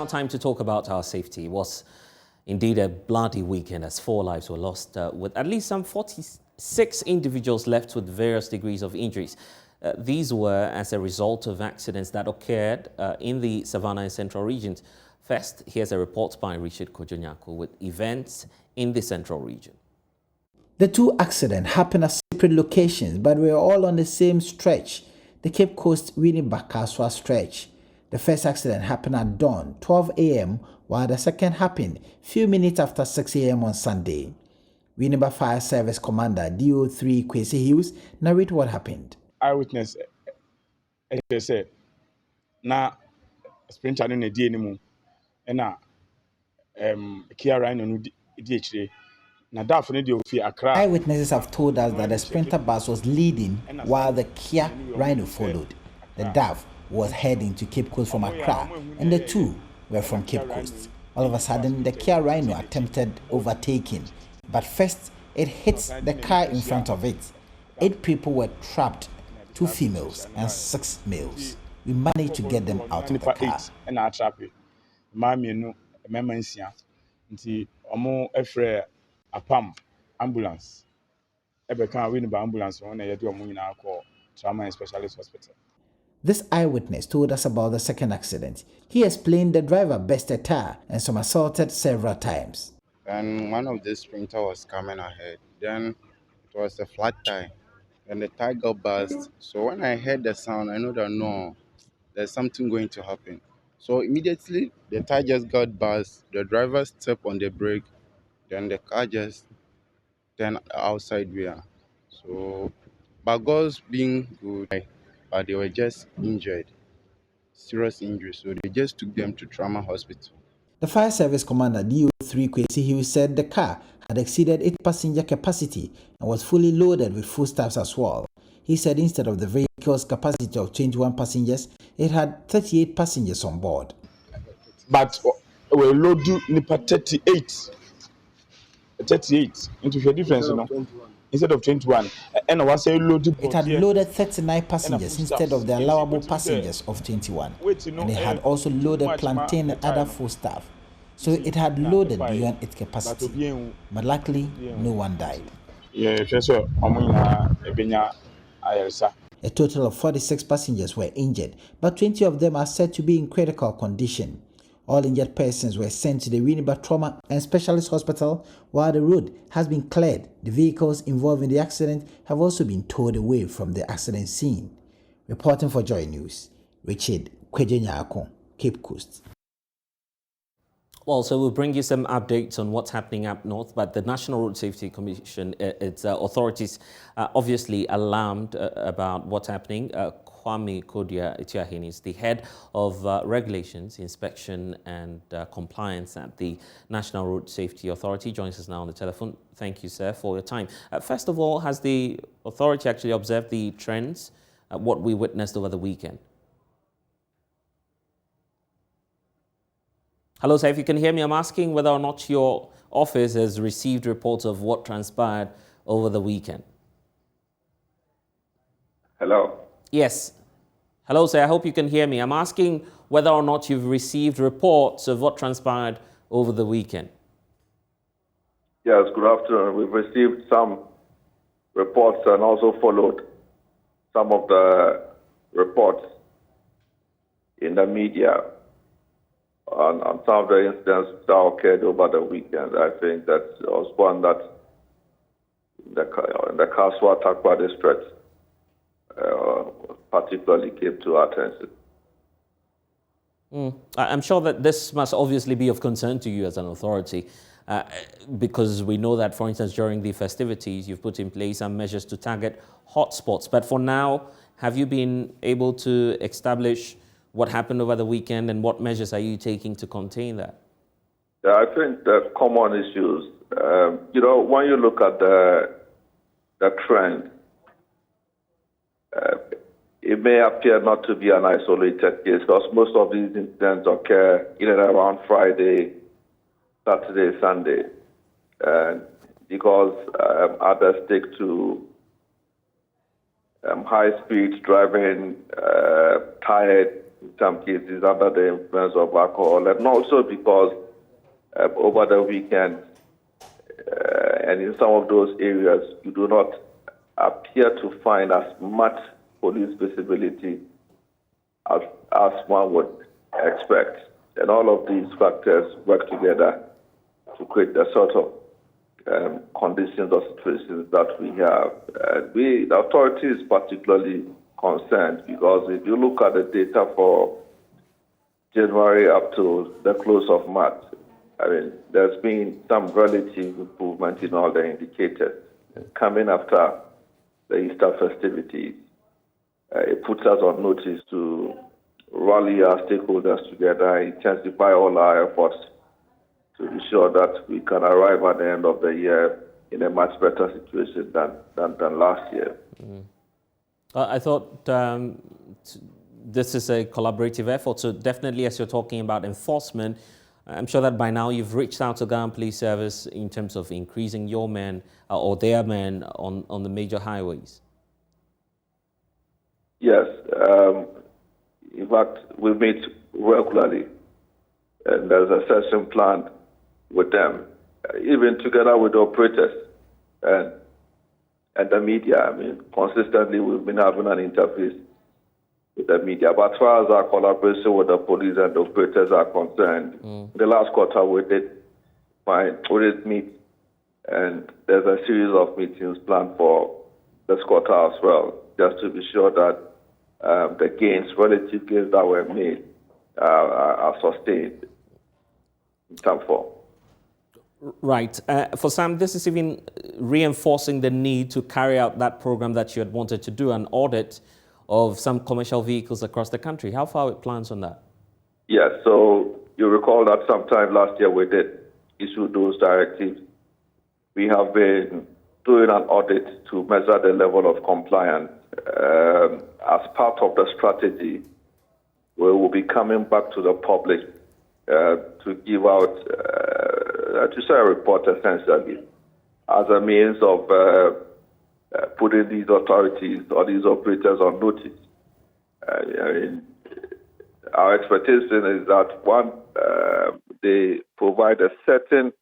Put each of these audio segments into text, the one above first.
now time to talk about our safety. It was indeed a bloody weekend as 4 lives were lost, with at least some 46 individuals left with various degrees of injuries. These were as a result of accidents that occurred in the Savannah and Central regions. First, here's a report by Richard Kojo-Nyarko with events in the Central region. The two accidents happened at separate locations, but were all on the same stretch, the Cape Coast Winneba-Kasoa stretch. The first accident happened at dawn, 12 a.m., while the second happened few minutes after 6 a.m. on Sunday. Winneba Fire Service Commander DO3 Kwesi Hughes narrate what happened. Eyewitness said, "Na sprinter no na di enimu, na Kia Rhino no di echire. Na daf no di ofi Accra." Eyewitnesses have told us that the Sprinter bus was leading while the Kia Rhino followed. The DAF was heading to Cape Coast from Accra, and the two were from Cape Coast. All of a sudden, the Kia Rhino attempted overtaking, but first it hit the car in front of it. 8 people were trapped, 2 females and 6 males. We managed to get them out of the car. And I trap it. Mammy no memensia. Nti omo efre apam ambulance. Ebe kan Winneba ambulance one ye do omo nyina call trauma and specialist hospital. This eyewitness told us about the second accident. He explained the driver bested tire and somersaulted several times. And one of the sprinter was coming ahead. Then it was a flat tire. And the tire got burst. So when I heard the sound, I know that no, there's something going to happen. So immediately the tire just got burst. The driver stepped on the brake. Then the car just turned outside rear. So, but God's being good, but they were just injured, serious injuries. So they just took them to trauma hospital. The fire service commander DO3 Kwesi Hughes said the car had exceeded its passenger capacity and was fully loaded with foodstuffs as well. He said instead of the vehicle's capacity of 21 passengers, it had 38 passengers on board. But we load nipa 38 into the difference, you know, instead of 21. And I was saying loaded. It had loaded 39 passengers instead of the allowable passengers of 21. And it had also loaded plantain and other foodstuff. So it had loaded beyond its capacity. But luckily, no one died. A total of 46 passengers were injured, but 20 of them are said to be in critical condition. All injured persons were sent to the Winneba Trauma and Specialist Hospital, while the road has been cleared. The vehicles involved in the accident have also been towed away from the accident scene. Reporting for Joy News, Richard Kojo-Nyarko, Cape Coast. Well, so we'll bring you some updates on what's happening up north, but the National Road Safety Commission, its authorities obviously alarmed about what's happening. Kwame Kodia-Etiahene is the head of regulations, inspection and compliance at the National Road Safety Authority. Joins us now on the telephone. Thank you, sir, for your time. First of all, has the authority actually observed the trends, what we witnessed over the weekend? Hello, sir, if you can hear me, I'm asking whether or not your office has received reports of what transpired over the weekend. Hello? Yes. Hello, sir, I hope you can hear me. I'm asking whether or not you've received reports of what transpired over the weekend. Yes, good afternoon. We've received some reports and also followed some of the reports in the media on some of the incidents that occurred over the weekend. I think that was one that the Kasoa Takwa district particularly came to our attention. I'm sure that this must obviously be of concern to you as an authority, because we know that, for instance, during the festivities, you've put in place some measures to target hotspots. But for now, have you been able to establish what happened over the weekend and what measures are you taking to contain that? Yeah, I think the common issues, when you look at the trend, it may appear not to be an isolated case because most of these incidents occur in and around Friday, Saturday, Sunday, because others stick to high speed driving, tired some cases under the influence of alcohol, and also because over the weekend and in some of those areas, you do not appear to find as much police visibility as one would expect. And all of these factors work together to create the sort of conditions or situations that we have. The authority is particularly concerned because if you look at the data for January up to the close of March, I mean, there's been some relative improvement in all the indicators. Coming after the Easter festivities, it puts us on notice to rally our stakeholders together, intensify all our efforts to be sure that we can arrive at the end of the year in a much better situation than last year. I thought this is a collaborative effort, so definitely as you're talking about enforcement, I'm sure that by now you've reached out to Ghana Police Service in terms of increasing your men or their men on the major highways. Yes. In fact, we meet regularly, and there's a session planned with them, even together with the operators and the media. I mean, consistently we've been having an interface with the media. But as far as our collaboration with the police and the operators are concerned, the last quarter we did meet, and there's a series of meetings planned for this quarter as well, just to be sure that the relative gains that were made are sustained in some form. Right. For Sam, this is even reinforcing the need to carry out that program that you had wanted to do, an audit of some commercial vehicles across the country. How far are plans on that? Yes, so you recall that sometime last year we did issue those directives. We have been doing an audit to measure the level of compliance. As part of the strategy, we will be coming back to the public to give out, to share a report essentially, as a means of putting these authorities or these operators on notice. I mean, our expectation is that one, they provide a certain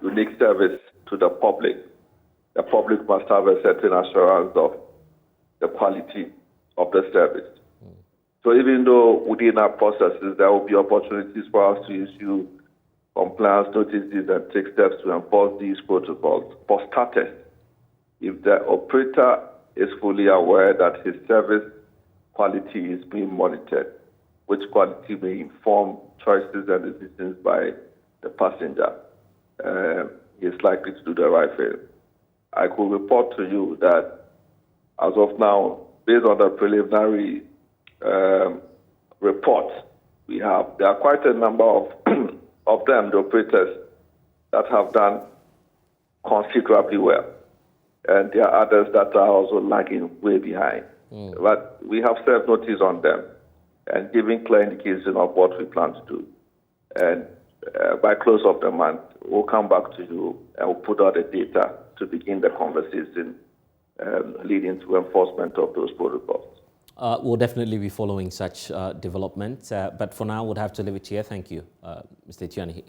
unique service to the public. The public must have a certain assurance of the quality of the service. So even though within our processes there will be opportunities for us to issue compliance notices and take steps to enforce these protocols, for starters, if the operator is fully aware that his service quality is being monitored, which quality may inform choices and decisions by the passenger, he is likely to do the right thing. I could report to you that as of now, based on the preliminary reports we have, there are quite a number of of them, the operators, that have done considerably well. And there are others that are also lagging way behind. But we have served notice on them and given clear indication of what we plan to do. And by close of the month, we'll come back to you and we'll put out the data to begin the conversation leading to enforcement of those protocols. We'll definitely be following such developments. But for now, we'll have to leave it here. Thank you, Mr. Tiani.